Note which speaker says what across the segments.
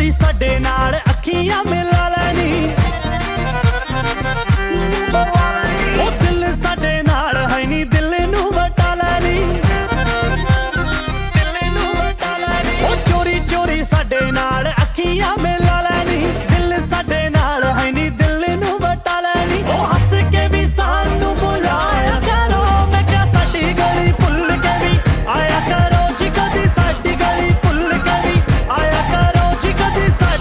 Speaker 1: चोरी साडे नाल अखियां मिला लैनी। ओ दिल साडे नाल है नी, दिल नू वटा लैनी। ओ चोरी चोरी साडे नाल अखियां मिला लैनी। दिल साडे नाल है नी, दिल नू वटा लैनी। ओ हस के भी सानू बुलाया करो, मैं क्या साडी गली भुल के भी आया करो जी, कदी साडी गली भुल के भी आया करो जी, कदी साडी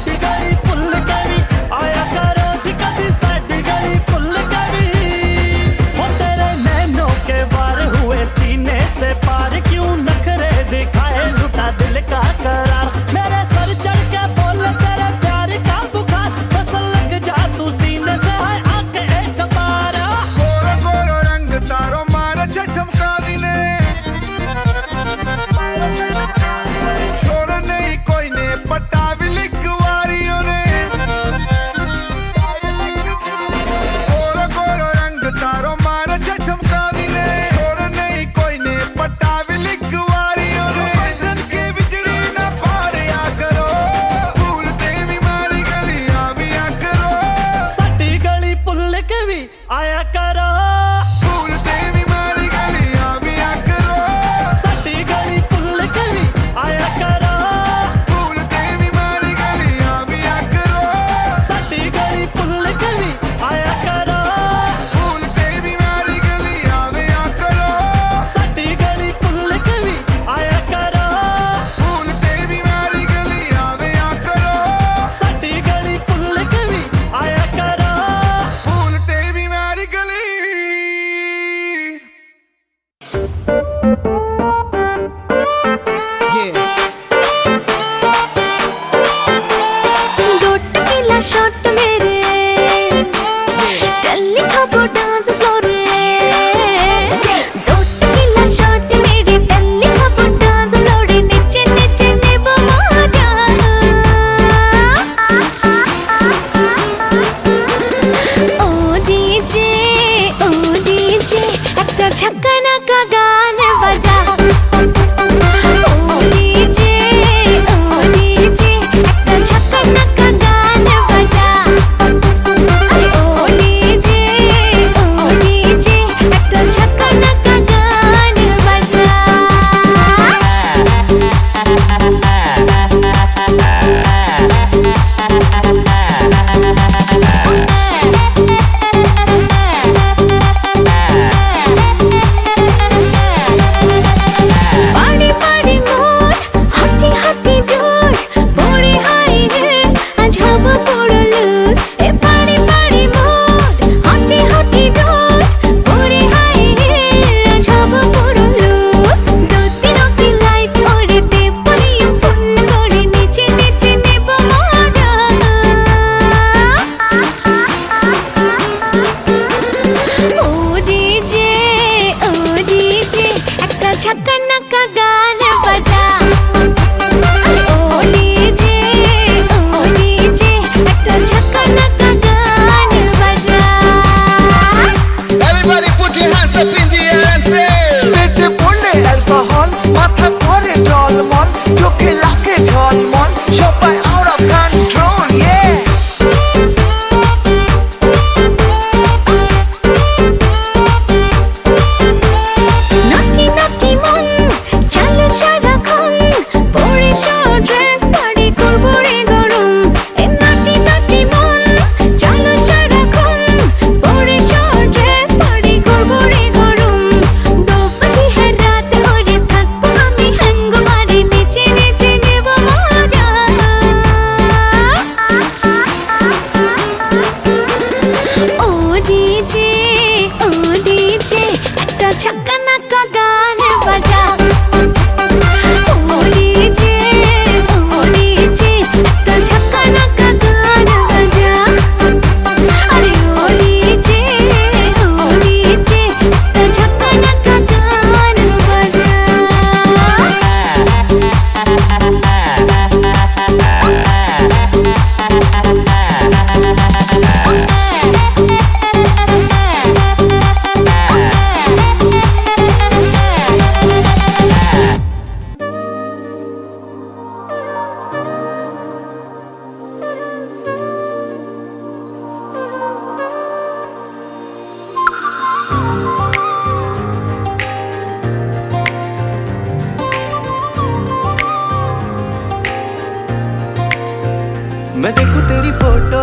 Speaker 2: मैं देखूं तेरी फोटो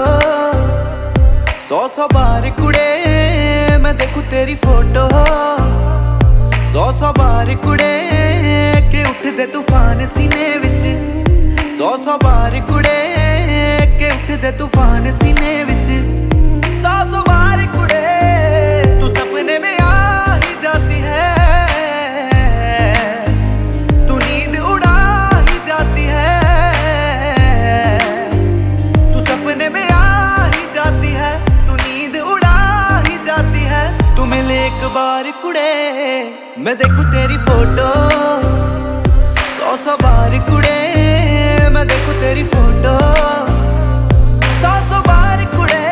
Speaker 2: 100 बार कुड़े, मैं देखूं तेरी फोटो 100 बार कुड़े के उठदे तूफान सीने विच 100 बार कुड़े के उठदे तूफान सीने विच 100 बार कुड़े तू सपने में आ ही जाती है, तू नींद उड़ा ही जाती है, तू सपने में आ ही जाती है, तू नींद उड़ा ही जाती है। तू मिले एक बार कुड़े, मैं देखूं तेरी फोटो 100 बार कुड़े, मैं देखूं तेरी फोटो 100 बार कुड़े।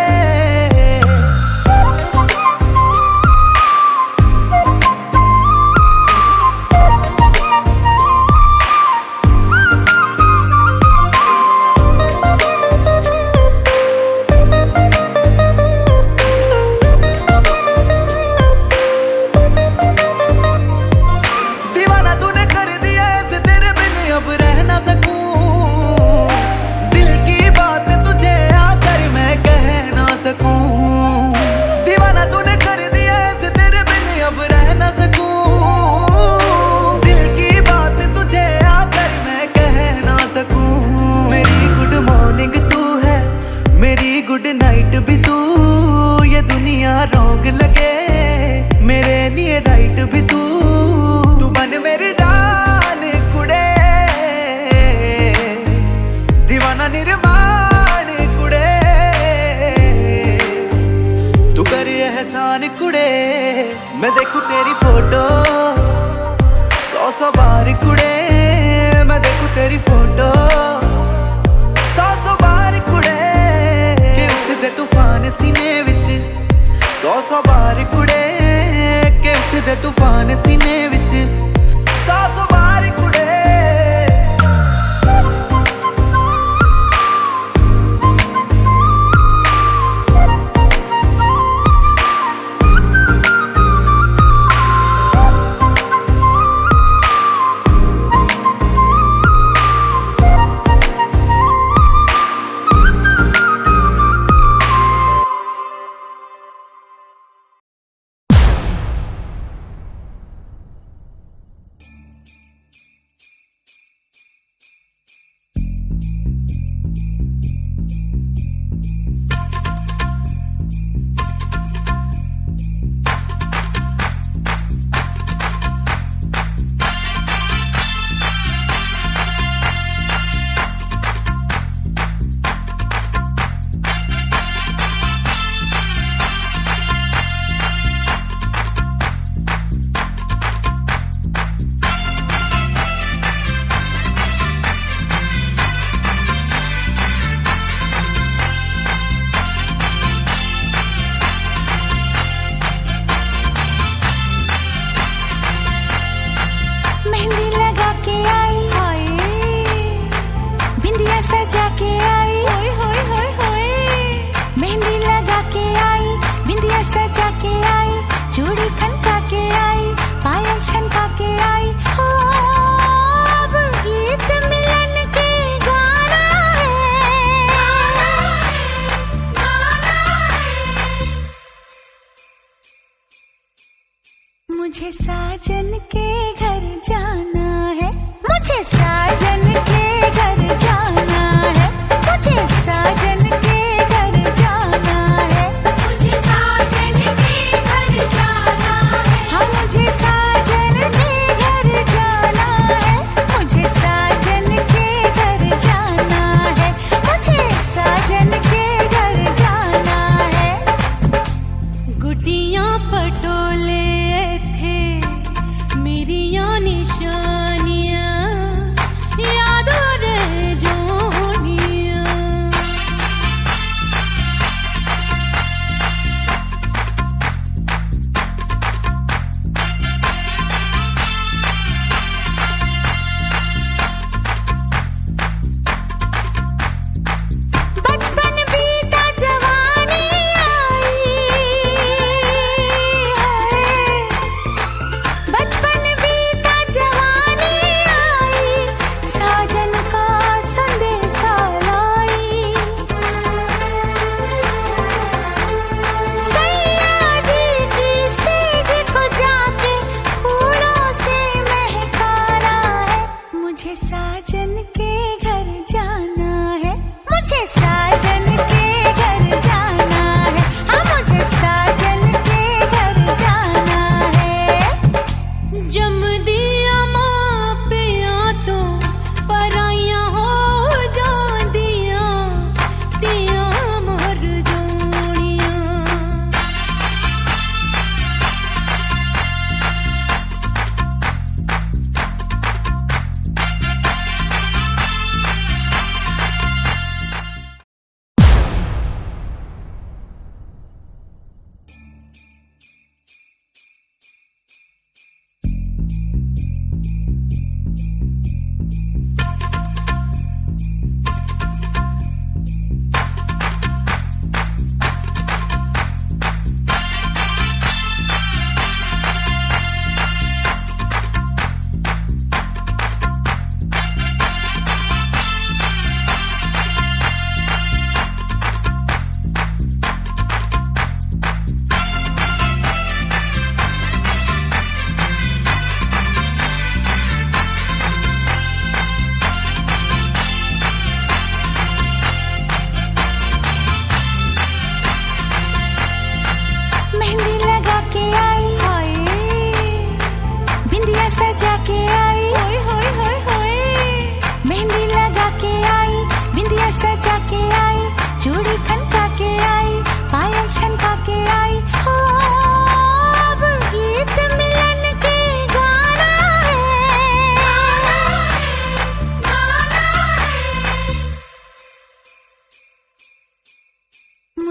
Speaker 2: दीवाना तूने कर दिया ऐसे, तेरे बिन अब रह ना सकूं, दिल की बात तुझे आकर मैं कह ना सकूं। दीवाना तूने कर दिया ऐसे, तेरे बिन अब रह ना सकूं, दिल की बात तुझे आकर मैं कह ना सकूं। मेरी गुड मॉर्निंग तू है, मेरी गुड नाइट भी तू, ये दुनिया रॉन्ग लगे मेरे लिए राइट भी तू, तू बन मेरी जान कुड़े, दीवाना निर्माण कुड़े, तू कर एहसान कुड़े। मैं देखूं तेरी फोटो 100 बार कुड़े, मैं देखूं तेरी फोटो 100 बार कुड़े के उठदे तूफान सीने विच 100 बार कुड़े के उठदे तूफान सीने विच 100 बार कुड़े।
Speaker 3: मेहंदी लगा के आई, हाय बिंदिया सजा के आई, होय होय होय होय। मेहंदी लगा के आई, बिंदिया सजा के आई, चूड़ी खनका के आई, पायल छनका के आई। हो अब गीत मिलन के गाना है, मुझे साजन के घर जाना है, मुझे साजन के घर जाना है, मुझे साजन के घर जाना है, मुझे साजन के घर जाना है, हाँ मुझे साजन के घर जाना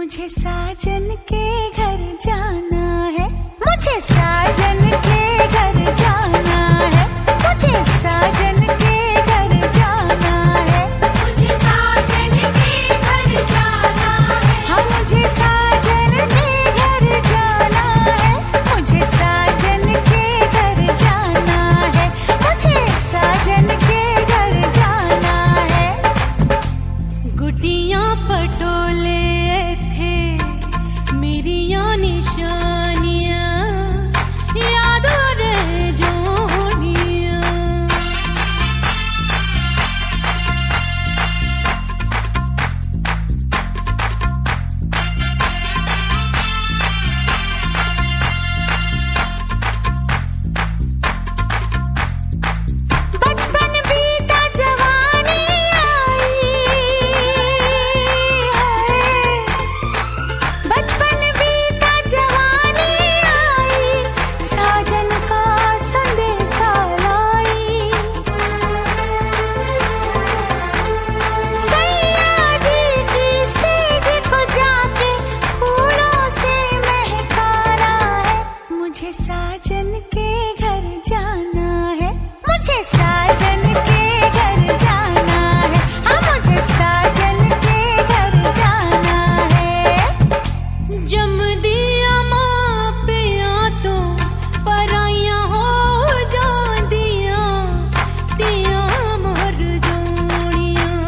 Speaker 3: मुझे साजन के घर जाना है, मुझे साजन के घर जाना है, मुझे साजन के घर जाना है, मुझे साजन के घर जाना है, हाँ मुझे साजन के घर जाना है, मुझे साजन के घर जाना है, मुझे साजन के घर जाना है। गुटियां पटोले थे मेरिया निशानियां, यादों रह जोनियां। बचपन बीता जवानी आई है, बचपन बीता जवानी आई, साजन का संदेशा लाई। सैया जी की सेज को जाके फूलों से महकाना है, मुझे साजन के घर जाना है, मुझे साजन के घर जाना है, हाँ मुझे साजन के घर जाना है। जम दिया माँ पिया तो पराइयां हो जांदियां, दिया मर जोड़ियां।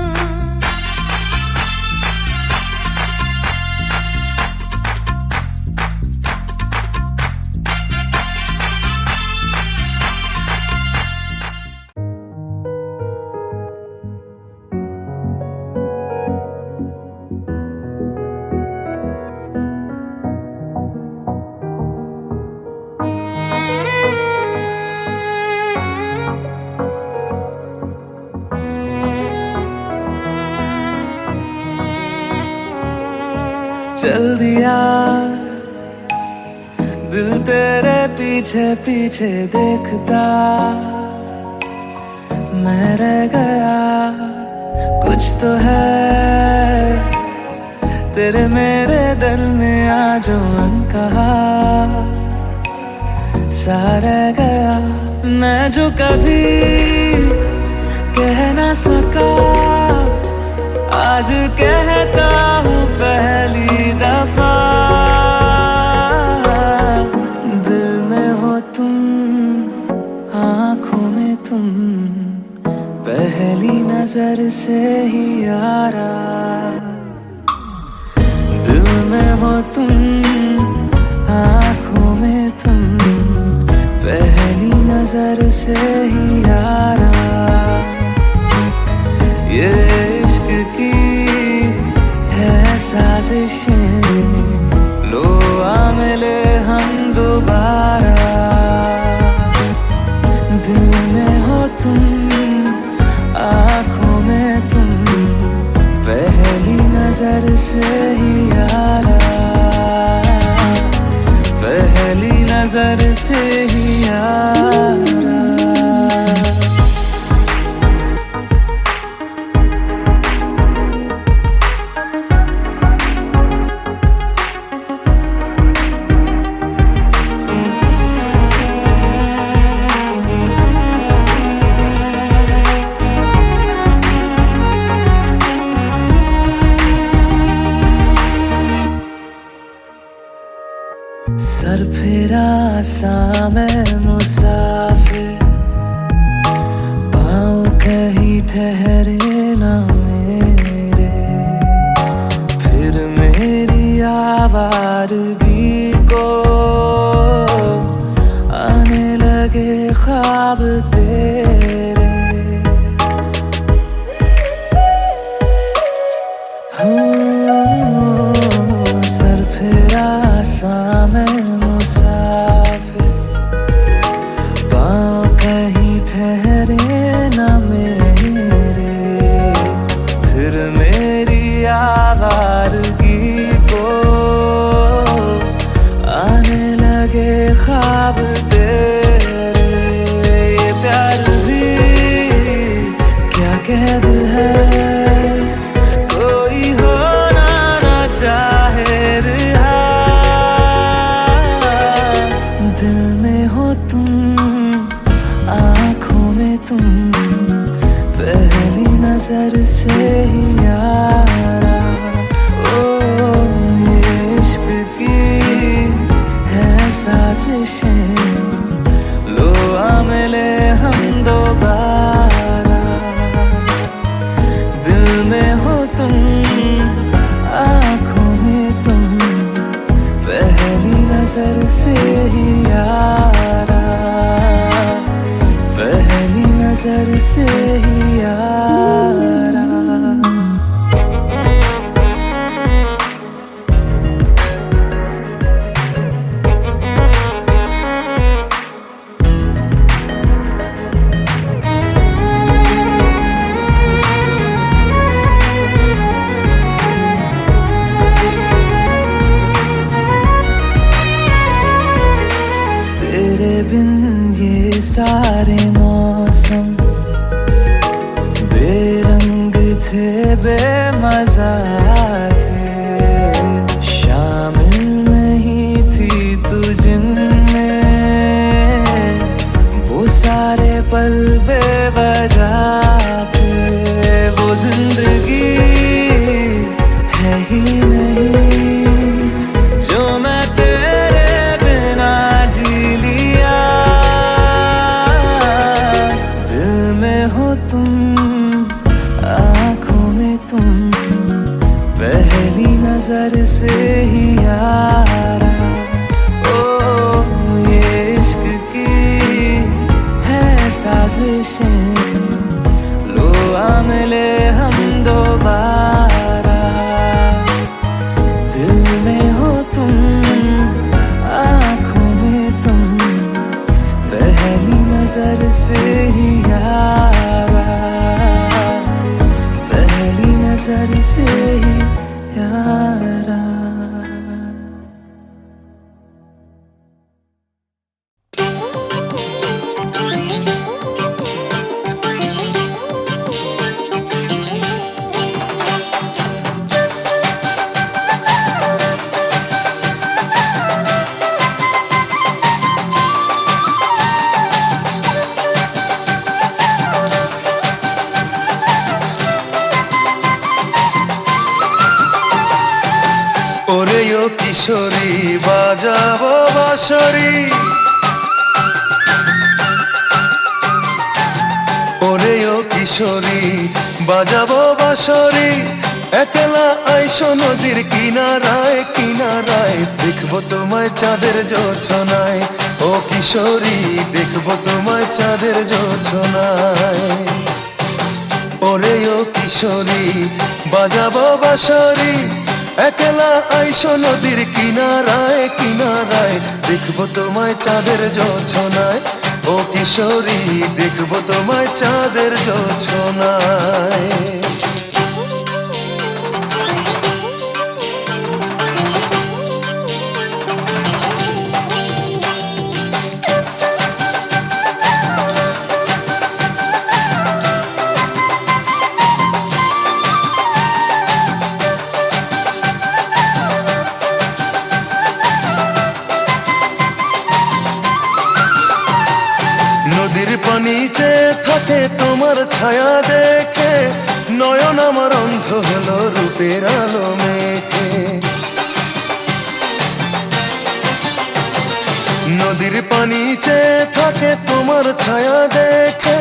Speaker 2: चल दिया दिल तेरे पीछे पीछे देखता, मैं रह गया कुछ तो है तेरे मेरे दरमिया जो अनकहा सा रह गया। मैं जो कभी कह ना सका आज कहता हूँ पहली दफा, दिल में हो तुम आँखों में तुम, पहली नजर से ही यारा। दिल में हो तुम आँखों में तुम, पहली नजर से ही यारा। ये इश्क की है साजिशें, लो आ मिले हम दोबारा। दिल में हो तुम आँखों में तुम, पहली नजर से ही यारा, पहली नजर से ही यारा। सर फिरा सा मैं मुसाफिर, पाँव कहीं ठहरे ना मेरे, फिर मेरी आवारगी को आने लगे ख्वाब तेरे। सर फिरा सा मैं मुसाफिर, पाँव कहीं ठहरे ना मेरे, फिर मेरी आवारगी को आने लगे ख्वाब तेरे। ये प्यार भी क्या कैद है, कोई होना ना चाहे ही यारा। ओ ये इश्क की है साजिशें, लो आ मिले हम दोबारा। दिल में हो तुम, आँखों में तुम, पहली नजर से ही यारा, पहली नजर से ही यारा। तेरे बिन ये सारे मौसम बेरंग थे, बेमजा थे, शामिल नहीं थी तू जिनमें, वो सारे पल बेवजह थे। वो जिंदगी है ही नहीं जो मैं तेरे बिना जी लिया। दिल में हो तुम, आँखों में तुम, पहली नजर से ही यारा। ओ ये इश्क की है साजिशें, लो आ मिले हम दोबारा। दिल में हो तुम, आँखों में तुम, पहली नजर से ही यारा, पहली नजर से ही यारा। ওরে ও কিশোরী বাজাবো বাঁশরি, ওরে ও কিশোরী বাজাবো বাঁশরি। একলা আইসো নদীর কিনারায় কিনারায়, দেখবো তোমায় চাঁদের জোছনায়। ও কিশোরী দেখবো তোমায় চাঁদের জোছনায়। ওরে ও কিশোরী বাজাবো বাঁশরি, একলা আইসো নদীর কিনারায় কিনারায়, দেখবো তোমায় চাঁদের জোছনায়। ও কিশোরী দেখবো তোমায় চাঁদের জোছনায়। নদীর পানি চেয়ে থাকে তোমার ছায়া দেখে, নয়ন আমার অন্ধ হলো রূপের আলো মেখে। নদীর পানি চেয়ে থাকে তোমার ছায়া দেখে,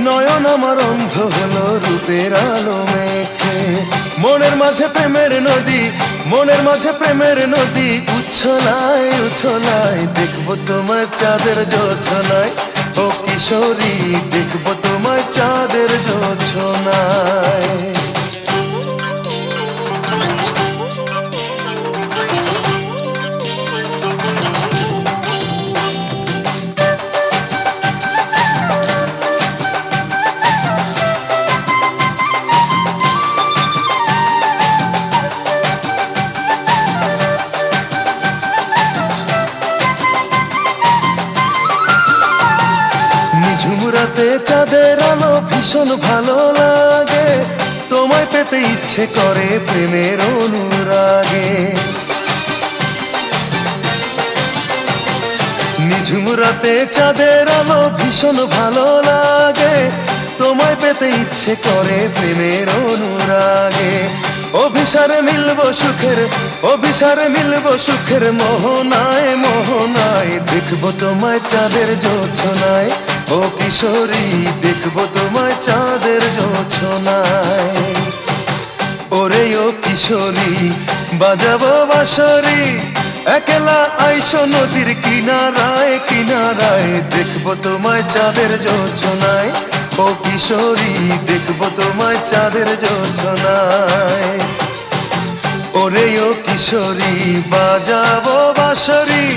Speaker 2: নয়ন আমার অন্ধ হলো রূপের আলো মেখে। মনের মাঝে প্রেমের নদী, মনের মাঝে প্রেমের নদী, উচ্ছলায় উচ্ছলায়, দেখবো তোমার চাঁদের জোছনায়। ও কিশোরী দেখবো তোমায় চাঁদের জোছনায়। ঝুমরাতে চাঁদের আলো ভীষণ ভালো লাগে, তোমায় পেতে ইচ্ছে করে প্রেমের অনুরাগে। নিঝুম রাতে চাঁদের আলো ভীষণ ভালো লাগে,
Speaker 4: তোমায় পেতে ইচ্ছে করে প্রেমের অনুরাগে। অভিসারে মিলবো সুখের, অভিসারে মিলবো সুখের মোহনায় মোহনায়। দেখবো তোমায় চাঁদের জোছনায়, ও কিশোরী দেখবো তোমায় চাঁদের জোছনায়। ওরে ও কিশোরী বাজাবো বাঁশরি, একলা আইসো নদীর কিনারায় কিনারায়। দেখবো তোমায় চাঁদের জোছনায়, ও কিশোরী দেখবো তোমায় চাঁদের জোছনায়। ওরে ও কিশোরী বাজাবো বাঁশরি,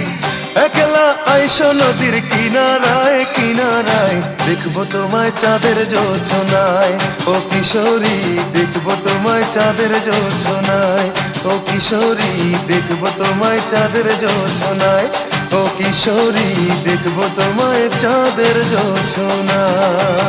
Speaker 4: একলা আইসো নদীর কিনারায় কিনারায়। দেখবো তোমায় চাঁদের জোছনায়, ও কিশোরী দেখবো তোমায় চাঁদের জোছনায়। ও কিশোরী দেখবো তোমায় চাঁদের জোছনায়, ও কিশোরী দেখবো তোমায় চাঁদের জোছনায়।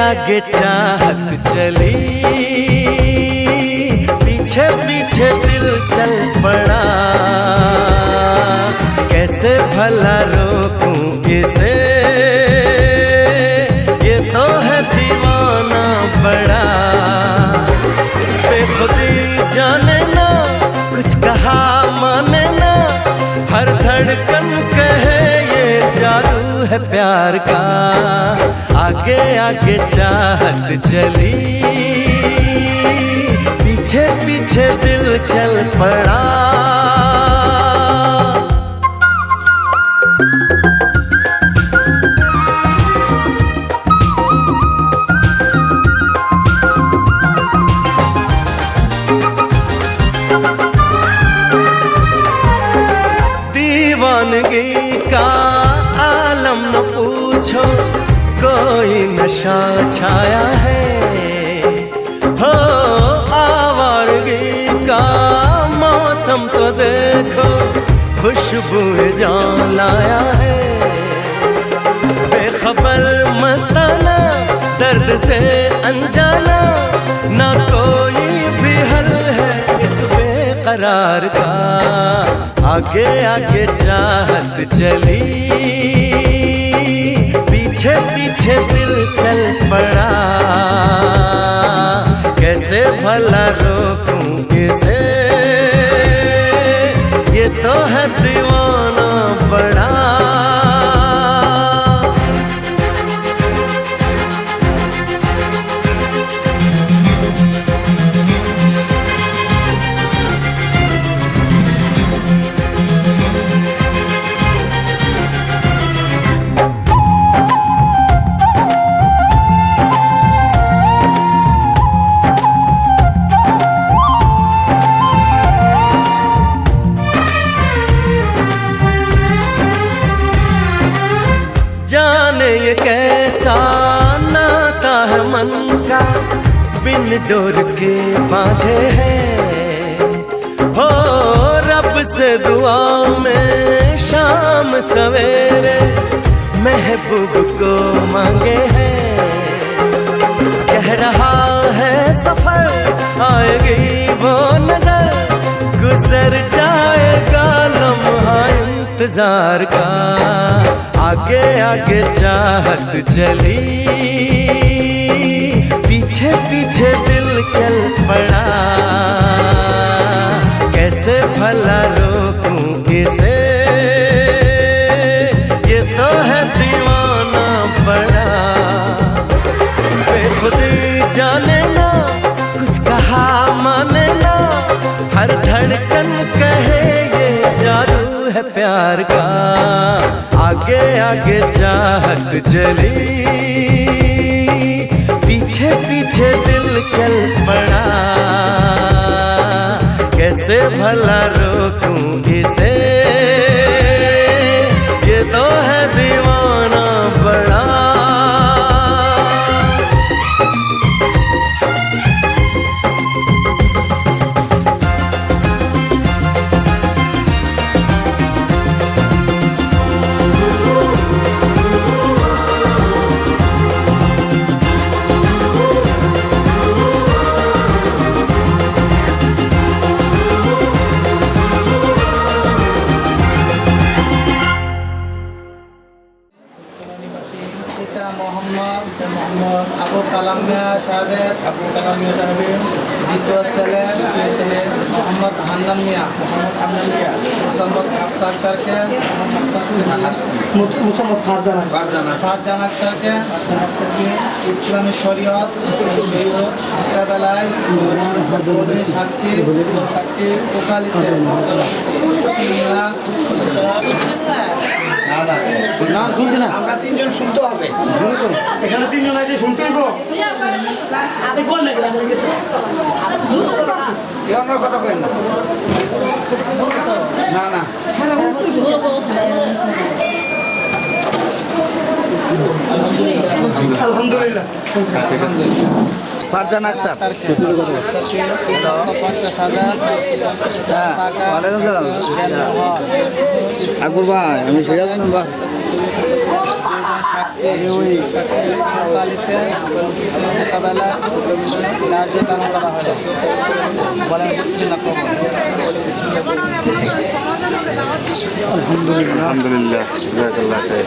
Speaker 1: आगे चाहत चली, पीछे पीछे दिल चल पड़ा। कैसे भला रोकूं इसे, ये तो है दीवाना बड़ा। बेखुदी जाने ना, कुछ कहा माने ना, हर धड़कन कहे ये जादू है प्यार का। आगे आगे चाहत चली, पीछे पीछे दिल चल पड़ा। दीवानगी का आलम न पूछो, कोई नशा छाया है। हो आवारगी का मौसम तो देखो, खुशबू जान लाया है। बेखबर मस्ताना, दर्द से अनजाना, ना कोई भी हल है इस बेकरार का। आगे आगे चाहत चली, पीछे पीछे दिल चल पड़ा। कैसे भला रोकूं इसे, ये तो है दीवाना बड़ा। जाने ये कैसा नाता है मन का, बिन डोर के बांधे हैं। हो रब से दुआ में शाम सवेरे, महबूब को मांगे हैं। कह रहा है सफर, आएगी वो नजर, गुजर जाएगा लम्हा इंतजार का। आगे आगे चाहत चली, पीछे पीछे दिल चल पड़ा। कैसे भला रोकूं इसे, ये तो है दीवाना बड़ा। बेखुदी जाने ना, कुछ कहा माने ना, हर धड़कन कहे ये जादू है प्यार का। आगे आगे चाहत चली, पीछे पीछे दिल चल पड़ा। कैसे भला रोकूं इसे, ये तो है दीवाना बड़ा।
Speaker 5: আবু কালাম মিয়া সাহেবের দ্বিতীয় ছেলে মোহাম্মদ হান্নান মিয়া মোহাম্মদ আফসার আক্তারকে মোহাম্মদ ফারজান আক্তারকে ইসলামী শরীয়ত মোকাবেলায় সাক্ষী ওকালিতে আমরা তিনজন শুনতে হবে, এখানে তিনজন আছে শুনতে হইব। আমার কথা কেন না না আলহামদুলিল্লাহ। ফারজান আক্তার 50,000। আকবর ভাই, আমি সিরাজ বালিতে মোকাবেলা তার যে টানা করা হয় বলেন বিসমিল্লাহ করুন
Speaker 6: আলহামদুলিল্লাহ জাযাকাল্লাহ খাইর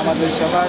Speaker 5: আমাদের সবাই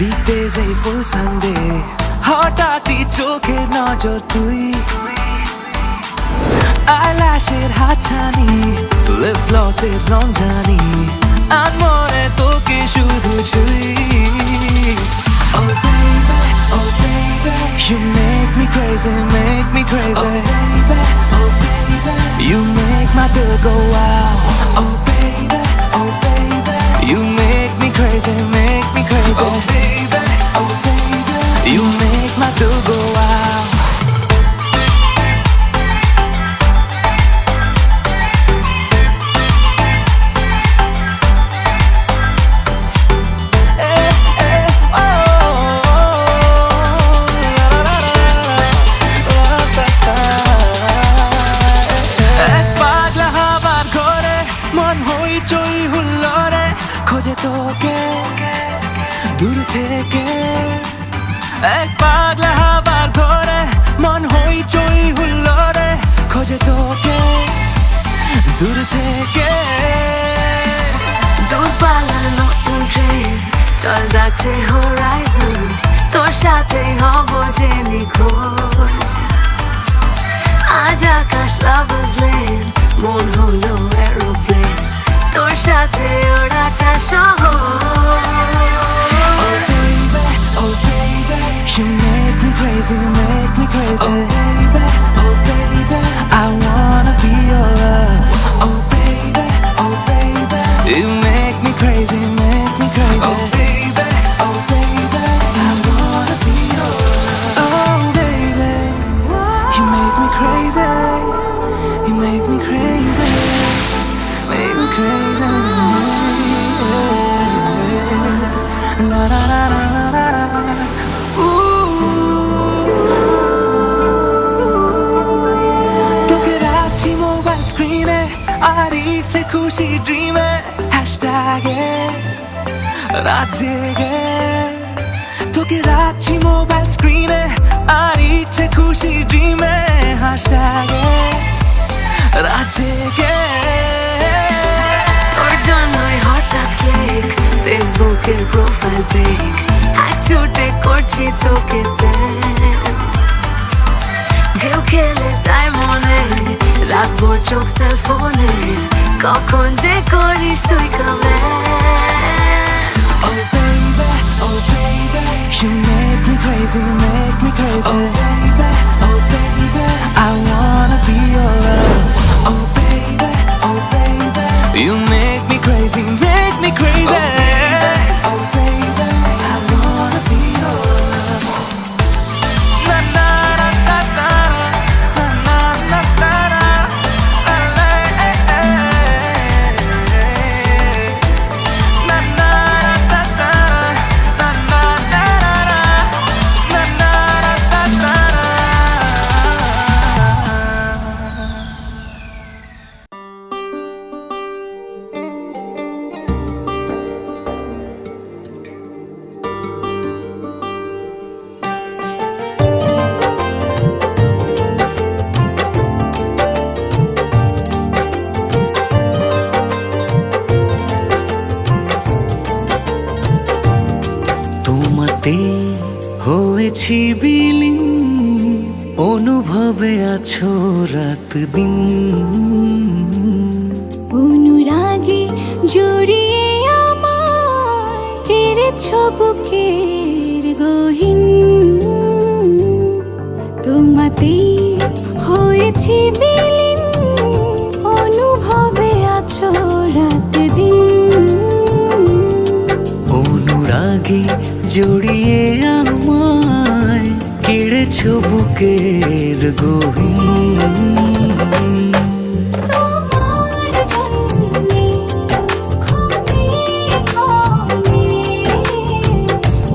Speaker 2: Weekdays a full Sunday হঠাৎই চোখে নজর তুই আইল্যাশের হাতছানি লিপ গ্লসের রং জানি আর মনে তোকে শুধু ছুঁই Oh baby, oh baby You make me crazy, make me crazy Oh baby, oh baby You make my girl go wild Oh baby, oh baby You make me crazy, make me crazy Oh baby, oh baby You make my girl go wild খোঁজে তোকে দূর থেকে এক পাগলা হাওয়ার ঘরে মন হইচই হুল্লোড়ে খোঁজে তোকে দূর থেকে
Speaker 3: দূরপাল্লার নতুন ট্রেন চল ডাকছে হোরাইজন তোর সাথে হব যে নিখোঁজ আজ আকাশ লাভার্স লেন মন হলো এরোপ্লেন তোর সাথে ওড়াটা সহজ
Speaker 2: Oh baby, oh baby You make me crazy, make me crazy Oh baby, oh baby I wanna be your love Oh baby, oh baby You make me crazy, make me crazy Oh baby, oh baby I wanna be your love Oh baby You make me crazy You make me crazy Make me crazy La la la la la la তোকে রাখছি mobile স্ক্রিনে আর ইচ্ছে খুশি ড্রিমে হ্যাশট্যাগে রাত জেগে তোকে রাখছি mobile স্ক্রিনে আর ইচ্ছে খুশি ড্রিমে হ্যাশট্যাগে রাত জেগে
Speaker 7: তোর জন্যই হঠাৎ ক্লিক ফেসবুকের প্রোফাইল পিক এক চোটে করছি তোকে সেন্ড ঢেউ খেলে যায় মনে রাত ভোর চোখ সেলফোনে কখন যে করিস তুই comment
Speaker 2: Oh baby, you make me crazy, make me crazy. Oh baby, I wanna be your love. Oh baby, you make me crazy, make me crazy. Oh baby, I wanna be your love. Na na na na na na na na na na na na na na
Speaker 1: তোমাতে হয়েছি বিলীন অনুভবে আছো রাত দিন
Speaker 3: অনুরাগে জড়িয়ে আমায় কেড়েছ বুকের গহীন তোমাতেই হয়েছি বিলীন অনুভবে আছো রাত দিন
Speaker 1: অনুরাগে জড়িয়ে আমায় কেড়েছ বুকের গহীন
Speaker 3: তোমার জন্যে ক্ষণে ক্ষণে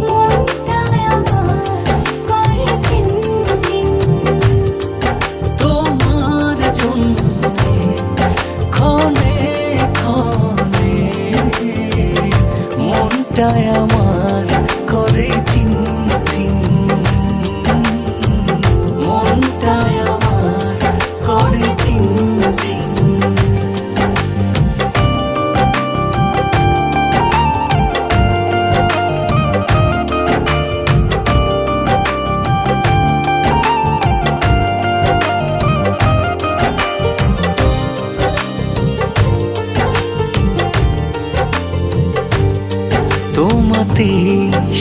Speaker 3: মনটা আমার করে ঝিনঝিন
Speaker 1: তোমার জন্য ক্ষণে ক্ষণে মনটায় আমার করে চিনচিন মনটায় আমার করে চিনচিন তোমাতেই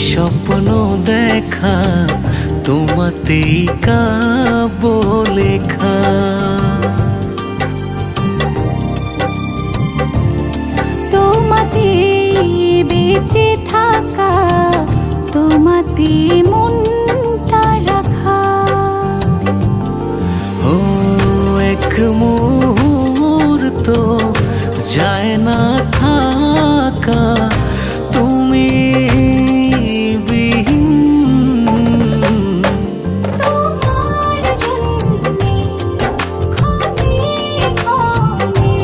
Speaker 1: স্বপ্ন দেখা তোমাতেই কাব্য লেখা
Speaker 3: তোমাতে বেঁচে থাকা তোমাতে মনটা রাখা
Speaker 1: ও এক মুহূর্ত যায় না থাকা তুমি বিহীন
Speaker 3: তোমার জন্যে ক্ষণে ক্ষণে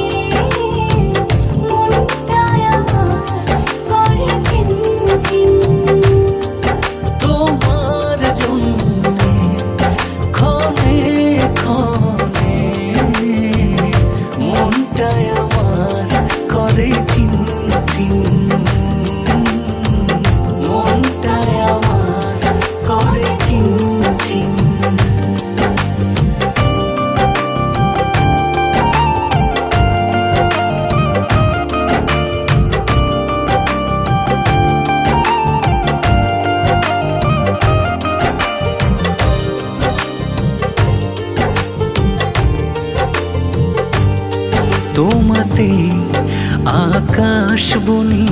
Speaker 3: মনটা আমার করে ঝিনঝিন
Speaker 1: তোমার জন্য ক্ষণে ক্ষণে মনটায় আমার করে চিনচিন মনটায় আমার করে চিনচিন তোমাতে আকাশ বনি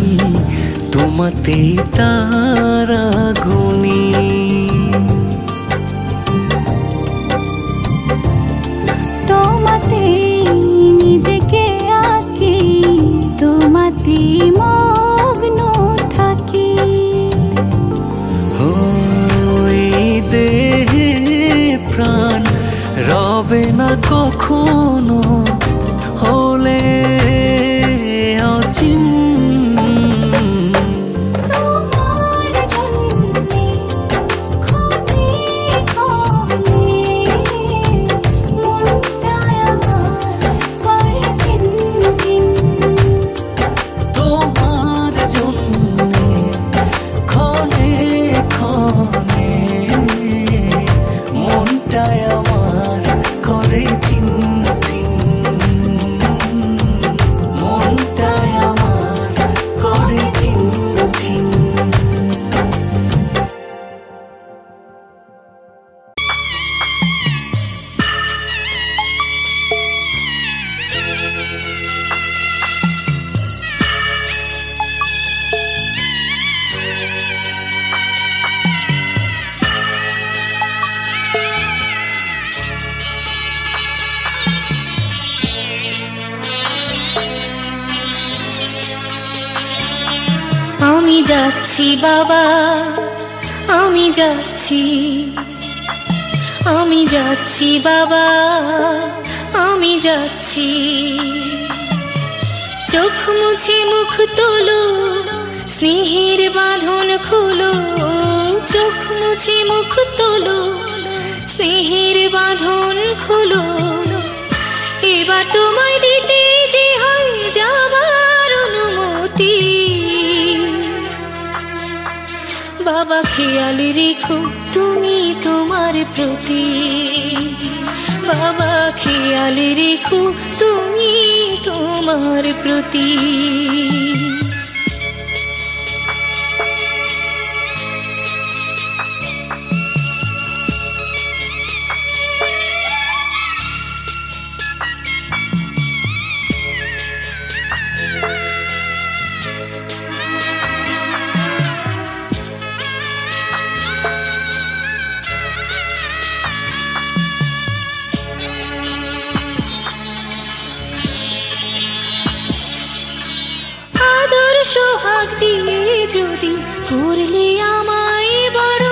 Speaker 1: তোমাতে তারা গুনি
Speaker 3: তোমাতে নিজেকে আঁকি তোমাতে মগ্ন থাকি
Speaker 1: ও এই দেহে প্রাণ রবে না কখনো হলে অচিন
Speaker 3: তোমার জন্যে ক্ষণে ক্ষণে আমি যাচ্ছি বাবা, আমি যাচ্ছি, আমি যাচ্ছি বাবা, আমি যাচ্ছি। চোখ মুছে মুখ তোলো, স্নেহের বাঁধন খোলো, চোখ মুছে মুখ তোলো, স্নেহের বাঁধন খোলো। এবার তোমায় দিতে যে হয় যাবার অনুমতি। বাবা খেয়াল রেখো তুমি তোমার প্রতি, বাবা খেয়াল রেখো তুমি তোমার প্রতি। সোহাগ দিয়ে যদি করলে আমায় বড়,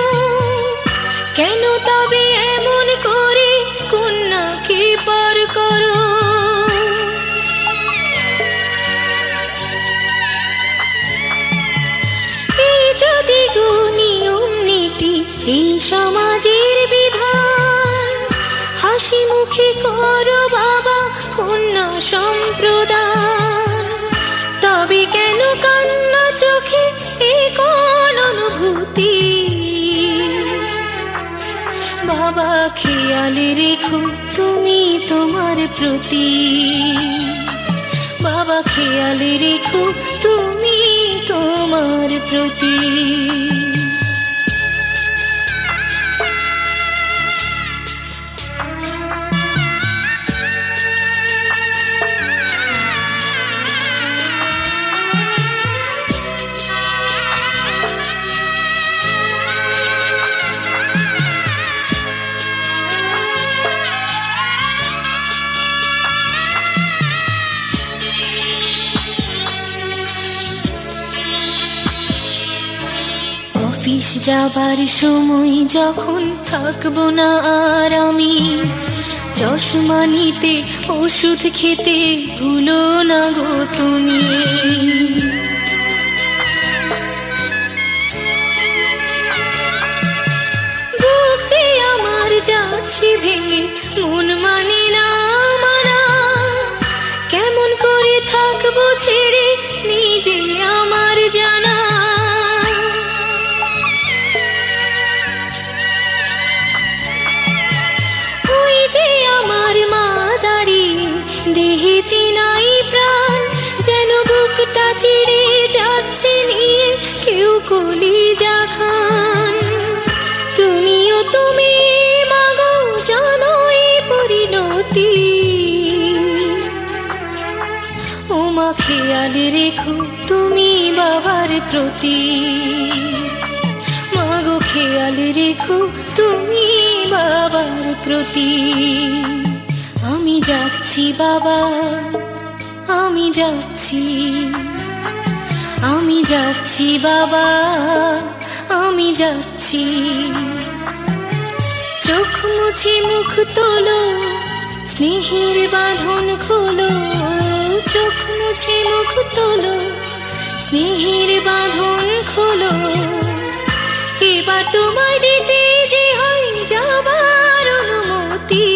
Speaker 3: কেন তবে এমন করে কন্যাকে পর করো? এই যদি গো নিয়ম নীতি, এই সমাজের বিধান, হাসি মুখে করো বাবা কন্যা সম্প্রদান। তবে কেন কান্না চোখে এ কোন অনুভূতি? বাবা খেয়াল রেখো তুমি তোমার প্রতি, বাবা খেয়াল রেখো তুমি তোমার প্রতি। অফিস যাবার সময় যখন থাকবো না আর আমি, চশমা নিতে ওষুধ খেতে ভুলো না গো তুমি। বুক যে আমার যাচ্ছে ভেঙে, মন মানে না মানা, কেমন করে থাকবো ছেড়ে নিজে আমার জানা। আমার মা দাঁড়িয়ে দেহেতে নাই প্রাণ, যেন বুকটা চিড়ে যাচ্ছে নিয়ে কেউ কলিজা খান। তুমিও তুমি মাগো জানো এই পরিণতি। ও মা খেয়াল রেখো তুমি বাবার প্রতি, মাগো খেয়াল রেখো তুমি বাবার প্রতি। আমি যাচ্ছি বাবা, আমি যাচ্ছি, আমি যাচ্ছি বাবা, আমি যাচ্ছি। চোখ মুছে মুখ তোলো, স্নেহের বাঁধন খোলো, চোখ মুছে মুখ তোলো, স্নেহের বাঁধন খোলো। এবার তোমায় দিতে যে হয় যাবার অনুমতি।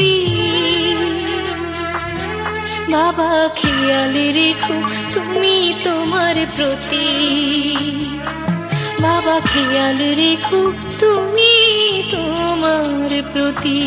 Speaker 3: বাবা খেয়াল রেখো তুমি তোমার প্রতি, বাবা খেয়াল রেখো তুমি তোমার প্রতি।